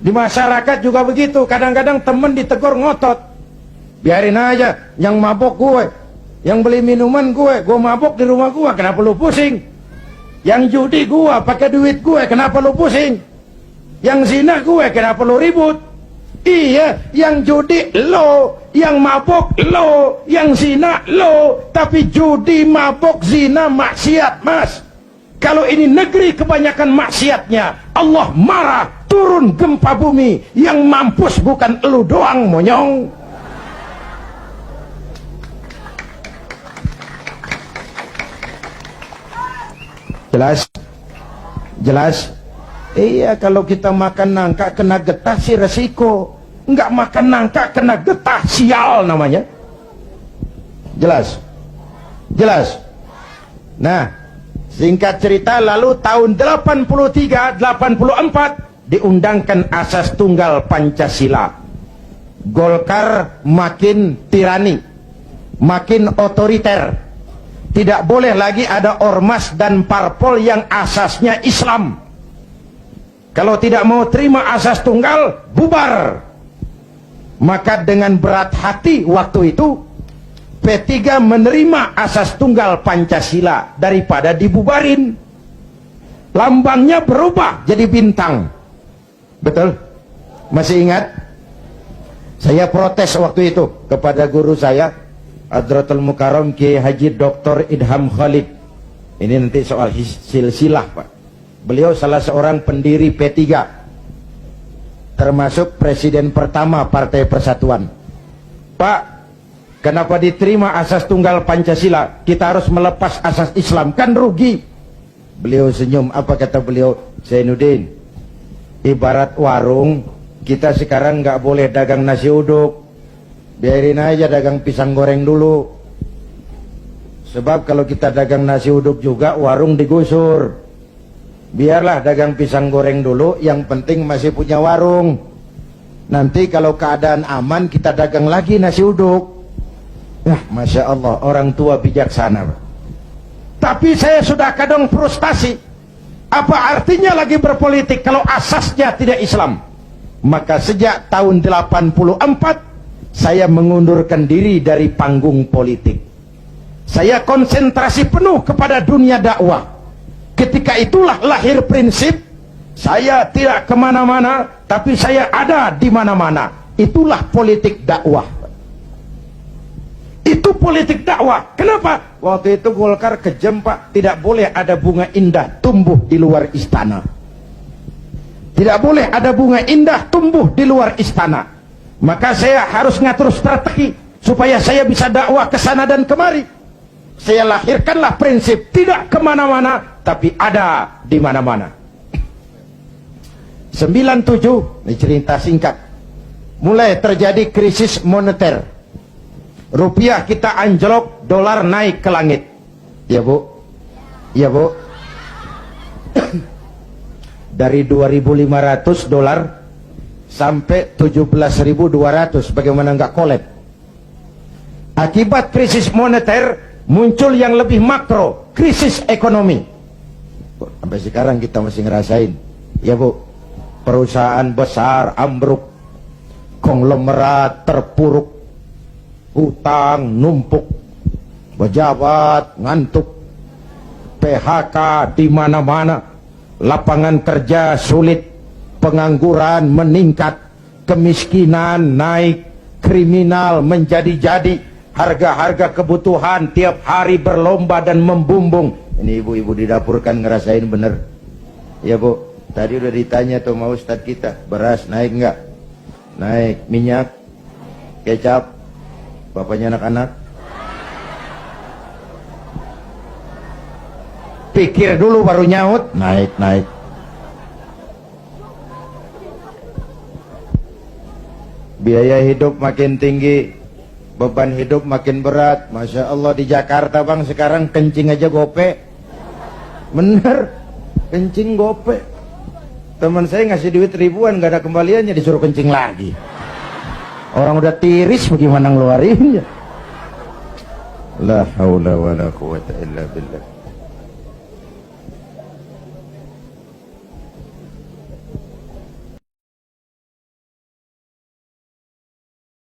Di masyarakat juga begitu. Kadang-kadang temen ditegur ngotot. Biarin aja, yang mabok gue, yang beli minuman gue mabok di rumah gue, kenapa lu pusing? Yang judi gue, pakai duit gue, kenapa lu pusing? Yang zina gue, kenapa lu ribut? Iya, yang judi lo, yang mabok lo, yang zina lo, tapi judi, mabok, zina, maksiat, mas. Kalau ini negeri kebanyakan maksiatnya, Allah marah, turun gempa bumi, yang mampus bukan elu doang, monyong. Jelas? Jelas? Iya, kalau kita makan nangka kena getah sih resiko. Enggak makan nangka kena getah, sial namanya. Jelas? Jelas? Nah, singkat cerita, lalu tahun 83-84 diundangkan asas tunggal Pancasila. Golkar makin tirani, makin otoriter. Tidak boleh lagi ada ormas dan parpol yang asasnya Islam. Kalau tidak mau terima asas tunggal, bubar. Maka dengan berat hati waktu itu P3 menerima asas tunggal Pancasila daripada dibubarin. Lambangnya berubah jadi bintang. Betul? Masih ingat? Saya protes waktu itu kepada guru saya, Hadratul Mukarram Kiai Haji Dr. Idham Khalid. Ini nanti soal silsilah, Pak. Beliau salah seorang pendiri P3, termasuk presiden pertama Partai Persatuan. Pak, kenapa diterima asas tunggal Pancasila? Kita harus melepas asas Islam, kan rugi. Beliau senyum. Apa kata beliau? Zainuddin, ibarat warung, kita sekarang nggak boleh dagang nasi uduk. Biarin aja dagang pisang goreng dulu. Sebab kalau kita dagang nasi uduk juga, warung digusur. Biarlah dagang pisang goreng dulu, yang penting masih punya warung. Nanti kalau keadaan aman, kita dagang lagi nasi uduk. Nah, Masya Allah, orang tua bijaksana. Tapi saya sudah kadang frustasi. Apa artinya lagi berpolitik kalau asasnya tidak Islam? Maka sejak tahun 84, saya mengundurkan diri dari panggung politik. Saya konsentrasi penuh kepada dunia dakwah. Ketika itulah lahir prinsip, saya tidak kemana-mana, tapi saya ada di mana-mana. Itulah politik dakwah. Itu politik dakwah. Kenapa? Waktu itu Golkar kejam, Pak. Tidak boleh ada bunga indah tumbuh di luar istana. Tidak boleh ada bunga indah tumbuh di luar istana. Maka saya harus ngatur strategi supaya saya bisa dakwah ke sana dan kemari. Saya lahirkanlah prinsip tidak kemana-mana, tapi ada di mana-mana. 97, ini cerita singkat. Mulai terjadi krisis moneter. Rupiah kita anjlok, dolar naik ke langit. Ya Bu? Ya Bu? Dari 2.500 dolar sampai 17.200, bagaimana nggak kolab? Akibat krisis moneter muncul yang lebih makro, krisis ekonomi. Sampai sekarang kita masih ngerasain, ya Bu. Perusahaan besar ambruk, konglomerat terpuruk, hutang numpuk, pejabat ngantuk, PHK di mana-mana, lapangan kerja sulit, pengangguran meningkat, kemiskinan naik, kriminal menjadi-jadi, harga-harga kebutuhan tiap hari berlomba dan membumbung. Ini ibu-ibu di dapur kan ngerasain bener. Ya Bu, tadi udah ditanya tuh sama Ustadz kita, beras naik nggak? Naik. Minyak, kecap, bapaknya anak-anak, pikir dulu baru nyaut. Naik. Biaya hidup makin tinggi, beban hidup makin berat. Masya Allah, di Jakarta Bang sekarang kencing aja gope. Bener, kencing gope. Teman saya ngasih duit ribuan, gak ada kembaliannya, disuruh kencing lagi. Orang udah tiris, bagaimana ngeluarinnya? La haula wa la quwata illa billah.